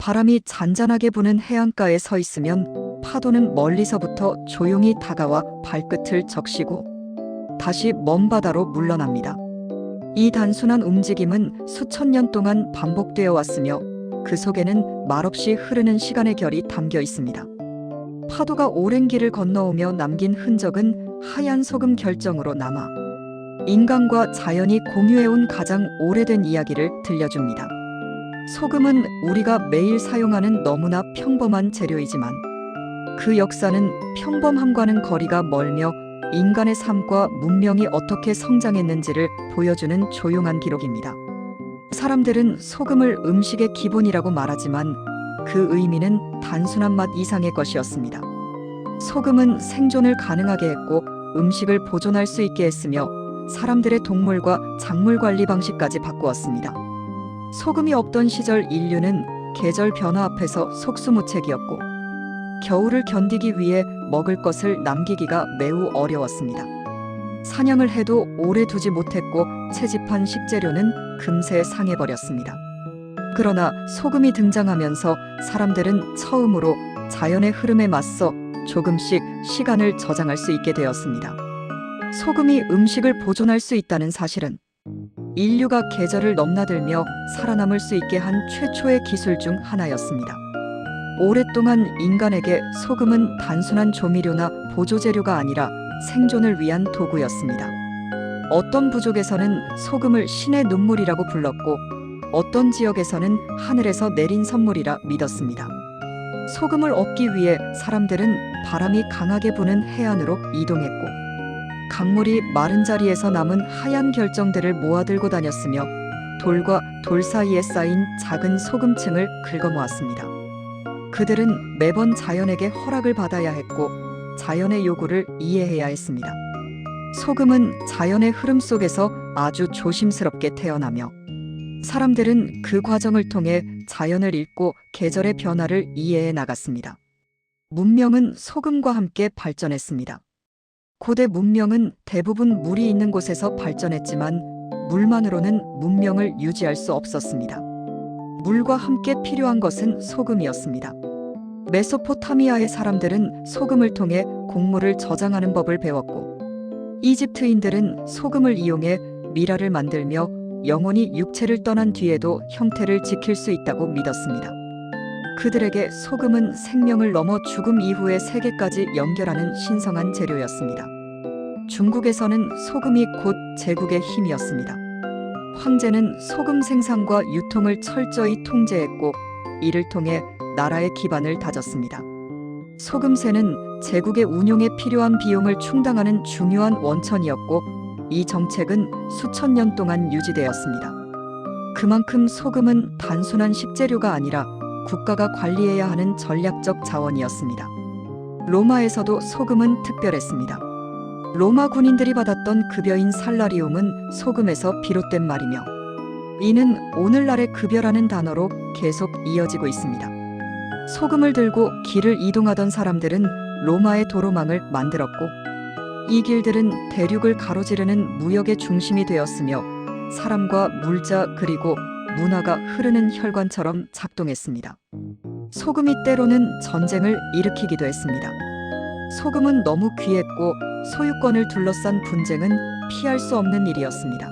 바람이 잔잔하게 부는 해안가에 서 있으면 파도는 멀리서부터 조용히 다가와 발끝을 적시고 다시 먼 바다로 물러납니다. 이 단순한 움직임은 수천 년 동안 반복되어 왔으며 그 속에는 말없이 흐르는 시간의 결이 담겨 있습니다. 파도가 오랜 길을 건너오며 남긴 흔적은 하얀 소금 결정으로 남아 인간과 자연이 공유해온 가장 오래된 이야기를 들려줍니다. 소금은 우리가 매일 사용하는 너무나 평범한 재료이지만 그 역사는 평범함과는 거리가 멀며 인간의 삶과 문명이 어떻게 성장했는지를 보여주는 조용한 기록입니다. 사람들은 소금을 음식의 기본이라고 말하지만 그 의미는 단순한 맛 이상의 것이었습니다. 소금은 생존을 가능하게 했고 음식을 보존할 수 있게 했으며 사람들의 동물과 작물 관리 방식까지 바꾸었습니다. 소금이 없던 시절 인류는 계절 변화 앞에서 속수무책이었고 겨울을 견디기 위해 먹을 것을 남기기가 매우 어려웠습니다. 사냥을 해도 오래 두지 못했고 채집한 식재료는 금세 상해버렸습니다. 그러나 소금이 등장하면서 사람들은 처음으로 자연의 흐름에 맞서 조금씩 시간을 저장할 수 있게 되었습니다. 소금이 음식을 보존할 수 있다는 사실은 인류가 계절을 넘나들며 살아남을 수 있게 한 최초의 기술 중 하나였습니다. 오랫동안 인간에게 소금은 단순한 조미료나 보조재료가 아니라 생존을 위한 도구였습니다. 어떤 부족에서는 소금을 신의 눈물이라고 불렀고 어떤 지역에서는 하늘에서 내린 선물이라 믿었습니다. 소금을 얻기 위해 사람들은 바람이 강하게 부는 해안으로 이동했고 강물이 마른 자리에서 남은 하얀 결정들을 모아들고 다녔으며 돌과 돌 사이에 쌓인 작은 소금층을 긁어모았습니다. 그들은 매번 자연에게 허락을 받아야 했고 자연의 요구를 이해해야 했습니다. 소금은 자연의 흐름 속에서 아주 조심스럽게 태어나며 사람들은 그 과정을 통해 자연을 읽고 계절의 변화를 이해해 나갔습니다. 문명은 소금과 함께 발전했습니다. 고대 문명은 대부분 물이 있는 곳에서 발전했지만 물만으로는 문명을 유지할 수 없었습니다. 물과 함께 필요한 것은 소금이었습니다. 메소포타미아의 사람들은 소금을 통해 곡물을 저장하는 법을 배웠고 이집트인들은 소금을 이용해 미라를 만들며 영혼이 육체를 떠난 뒤에도 형태를 지킬 수 있다고 믿었습니다. 그들에게 소금은 생명을 넘어 죽음 이후의 세계까지 연결하는 신성한 재료였습니다. 중국에서는 소금이 곧 제국의 힘이었습니다. 황제는 소금 생산과 유통을 철저히 통제했고 이를 통해 나라의 기반을 다졌습니다. 소금세는 제국의 운용에 필요한 비용을 충당하는 중요한 원천이었고 이 정책은 수천 년 동안 유지되었습니다. 그만큼 소금은 단순한 식재료가 아니라 국가가 관리해야 하는 전략적 자원이었습니다. 로마에서도 소금은 특별했습니다. 로마 군인들이 받았던 급여인 살라리움은 소금에서 비롯된 말이며 이는 오늘날의 급여라는 단어로 계속 이어지고 있습니다. 소금을 들고 길을 이동하던 사람들은 로마의 도로망을 만들었고 이 길들은 대륙을 가로지르는 무역의 중심이 되었으며 사람과 물자 그리고 문화가 흐르는 혈관처럼 작동했습니다. 소금이 때로는 전쟁을 일으키기도 했습니다. 소금은 너무 귀했고 소유권을 둘러싼 분쟁은 피할 수 없는 일이었습니다.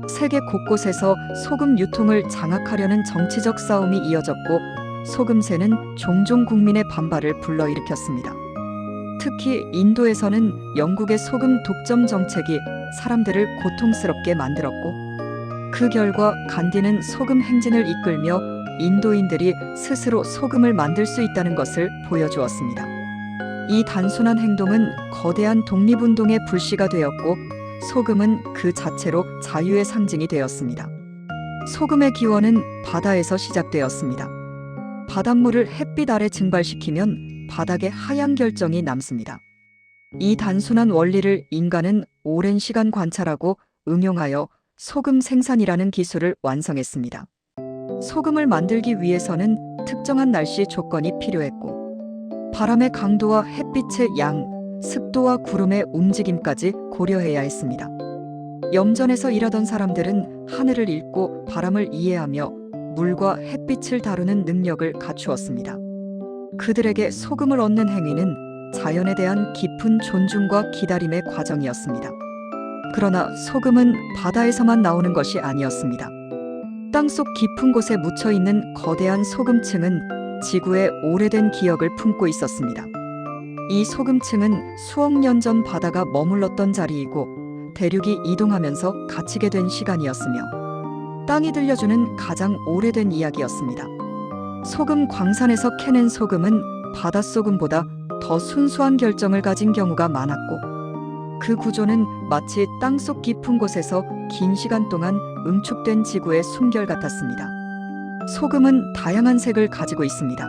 세계 곳곳에서 소금 유통을 장악하려는 정치적 싸움이 이어졌고 소금세는 종종 국민의 반발을 불러일으켰습니다. 특히 인도에서는 영국의 소금 독점 정책이 사람들을 고통스럽게 만들었고 그 결과 간디는 소금 행진을 이끌며 인도인들이 스스로 소금을 만들 수 있다는 것을 보여주었습니다. 이 단순한 행동은 거대한 독립운동의 불씨가 되었고 소금은 그 자체로 자유의 상징이 되었습니다. 소금의 기원은 바다에서 시작되었습니다. 바닷물을 햇빛 아래 증발시키면 바닥에 하얀 결정이 남습니다. 이 단순한 원리를 인간은 오랜 시간 관찰하고 응용하여 소금 생산이라는 기술을 완성했습니다. 소금을 만들기 위해서는 특정한 날씨 조건이 필요했고 바람의 강도와 햇빛의 양, 습도와 구름의 움직임까지 고려해야 했습니다. 염전에서 일하던 사람들은 하늘을 읽고 바람을 이해하며 물과 햇빛을 다루는 능력을 갖추었습니다. 그들에게 소금을 얻는 행위는 자연에 대한 깊은 존중과 기다림의 과정이었습니다. 그러나 소금은 바다에서만 나오는 것이 아니었습니다. 땅속 깊은 곳에 묻혀 있는 거대한 소금층은 지구의 오래된 기억을 품고 있었습니다. 이 소금층은 수억 년 전 바다가 머물렀던 자리이고 대륙이 이동하면서 갇히게 된 시간이었으며 땅이 들려주는 가장 오래된 이야기였습니다. 소금 광산에서 캐낸 소금은 바닷소금보다 더 순수한 결정을 가진 경우가 많았고 그 구조는 마치 땅속 깊은 곳에서 긴 시간 동안 응축된 지구의 숨결 같았습니다. 소금은 다양한 색을 가지고 있습니다.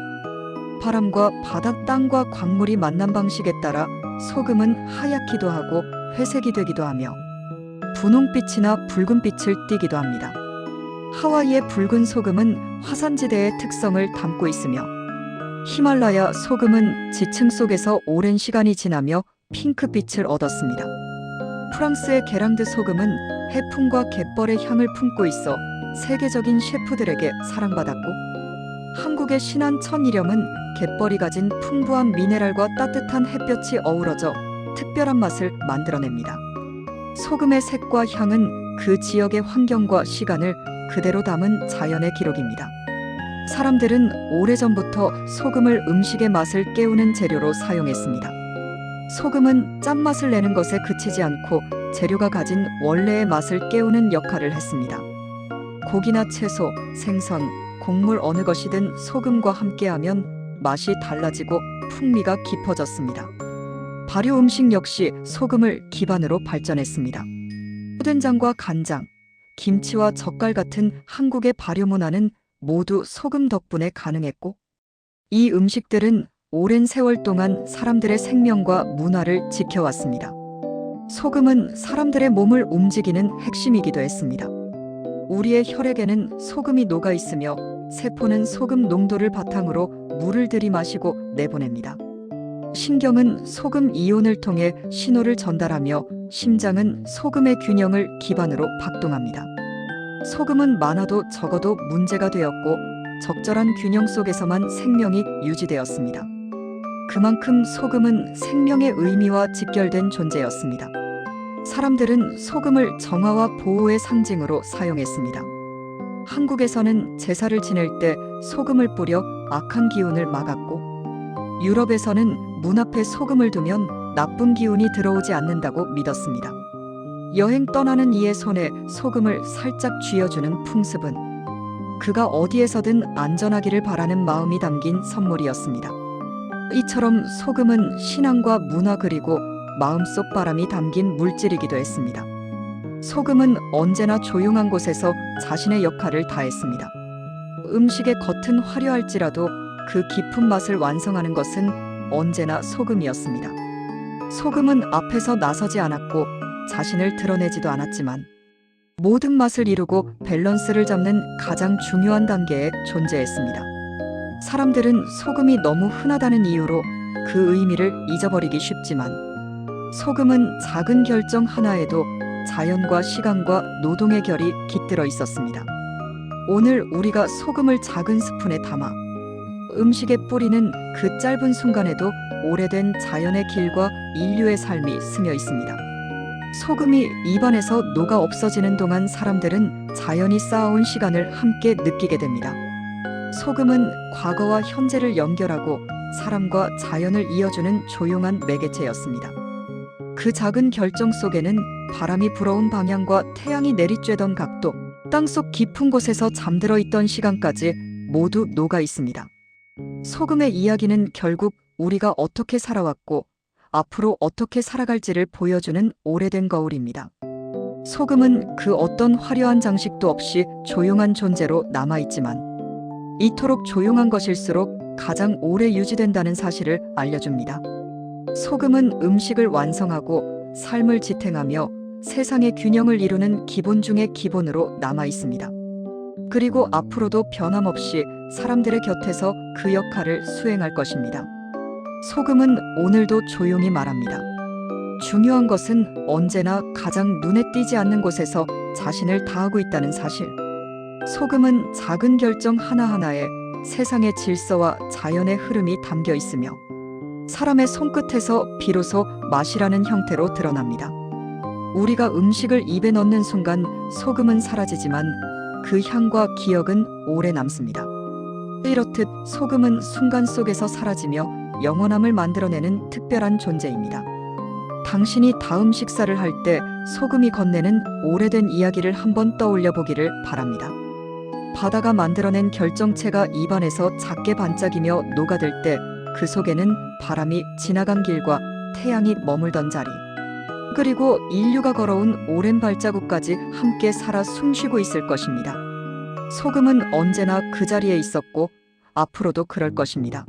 바람과 바닥 땅과 광물이 만난 방식에 따라 소금은 하얗기도 하고 회색이 되기도 하며 분홍빛이나 붉은빛을 띠기도 합니다. 하와이의 붉은 소금은 화산지대의 특성을 담고 있으며 히말라야 소금은 지층 속에서 오랜 시간이 지나며 핑크빛을 얻었습니다. 프랑스의 게랑드 소금은 해풍과 갯벌의 향을 품고 있어 세계적인 셰프들에게 사랑받았고 한국의 신안 천일염은 갯벌이 가진 풍부한 미네랄과 따뜻한 햇볕이 어우러져 특별한 맛을 만들어냅니다. 소금의 색과 향은 그 지역의 환경과 시간을 그대로 담은 자연의 기록입니다. 사람들은 오래전부터 소금을 음식의 맛을 깨우는 재료로 사용했습니다. 소금은 짠맛을 내는 것에 그치지 않고 재료가 가진 원래의 맛을 깨우는 역할을 했습니다. 고기나 채소, 생선, 곡물 어느 것이든 소금과 함께하면 맛이 달라지고 풍미가 깊어졌습니다. 발효 음식 역시 소금을 기반으로 발전했습니다. 된장과 간장, 김치와 젓갈 같은 한국의 발효 문화는 모두 소금 덕분에 가능했고 이 음식들은 오랜 세월 동안 사람들의 생명과 문화를 지켜왔습니다. 소금은 사람들의 몸을 움직이는 핵심이기도 했습니다. 우리의 혈액에는 소금이 녹아 있으며 세포는 소금 농도를 바탕으로 물을 들이마시고 내보냅니다. 신경은 소금 이온을 통해 신호를 전달하며 심장은 소금의 균형을 기반으로 박동합니다. 소금은 많아도 적어도 문제가 되었고 적절한 균형 속에서만 생명이 유지되었습니다. 그만큼 소금은 생명의 의미와 직결된 존재였습니다. 사람들은 소금을 정화와 보호의 상징으로 사용했습니다. 한국에서는 제사를 지낼 때 소금을 뿌려 악한 기운을 막았고 유럽에서는 문 앞에 소금을 두면 나쁜 기운이 들어오지 않는다고 믿었습니다. 여행 떠나는 이의 손에 소금을 살짝 쥐어주는 풍습은 그가 어디에서든 안전하기를 바라는 마음이 담긴 선물이었습니다. 이처럼 소금은 신앙과 문화 그리고 마음속 바람이 담긴 물질이기도 했습니다. 소금은 언제나 조용한 곳에서 자신의 역할을 다했습니다. 음식의 겉은 화려할지라도 그 깊은 맛을 완성하는 것은 언제나 소금이었습니다. 소금은 앞에서 나서지 않았고 자신을 드러내지도 않았지만 모든 맛을 이루고 밸런스를 잡는 가장 중요한 단계에 존재했습니다. 사람들은 소금이 너무 흔하다는 이유로 그 의미를 잊어버리기 쉽지만 소금은 작은 결정 하나에도 자연과 시간과 노동의 결이 깃들어 있었습니다. 오늘 우리가 소금을 작은 스푼에 담아 음식에 뿌리는 그 짧은 순간에도 오래된 자연의 길과 인류의 삶이 스며 있습니다. 소금이 입안에서 녹아 없어지는 동안 사람들은 자연이 쌓아온 시간을 함께 느끼게 됩니다. 소금은 과거와 현재를 연결하고 사람과 자연을 이어주는 조용한 매개체였습니다. 그 작은 결정 속에는 바람이 불어온 방향과 태양이 내리쬐던 각도, 땅속 깊은 곳에서 잠들어 있던 시간까지 모두 녹아 있습니다. 소금의 이야기는 결국 우리가 어떻게 살아왔고 앞으로 어떻게 살아갈지를 보여주는 오래된 거울입니다. 소금은 그 어떤 화려한 장식도 없이 조용한 존재로 남아있지만 이토록 조용한 것일수록 가장 오래 유지된다는 사실을 알려줍니다. 소금은 음식을 완성하고 삶을 지탱하며 세상의 균형을 이루는 기본 중의 기본으로 남아있습니다. 그리고 앞으로도 변함없이 사람들의 곁에서 그 역할을 수행할 것입니다. 소금은 오늘도 조용히 말합니다. 중요한 것은 언제나 가장 눈에 띄지 않는 곳에서 자신을 다하고 있다는 사실. 소금은 작은 결정 하나하나에 세상의 질서와 자연의 흐름이 담겨 있으며 사람의 손끝에서 비로소 맛이라는 형태로 드러납니다. 우리가 음식을 입에 넣는 순간 소금은 사라지지만 그 향과 기억은 오래 남습니다. 이렇듯 소금은 순간 속에서 사라지며 영원함을 만들어내는 특별한 존재입니다. 당신이 다음 식사를 할 때 소금이 건네는 오래된 이야기를 한번 떠올려 보기를 바랍니다. 바다가 만들어낸 결정체가 입안에서 작게 반짝이며 녹아들 때 그 속에는 바람이 지나간 길과 태양이 머물던 자리, 그리고 인류가 걸어온 오랜 발자국까지 함께 살아 숨쉬고 있을 것입니다. 소금은 언제나 그 자리에 있었고 앞으로도 그럴 것입니다.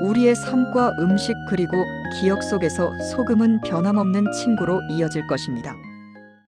우리의 삶과 음식 그리고 기억 속에서 소금은 변함없는 친구로 이어질 것입니다.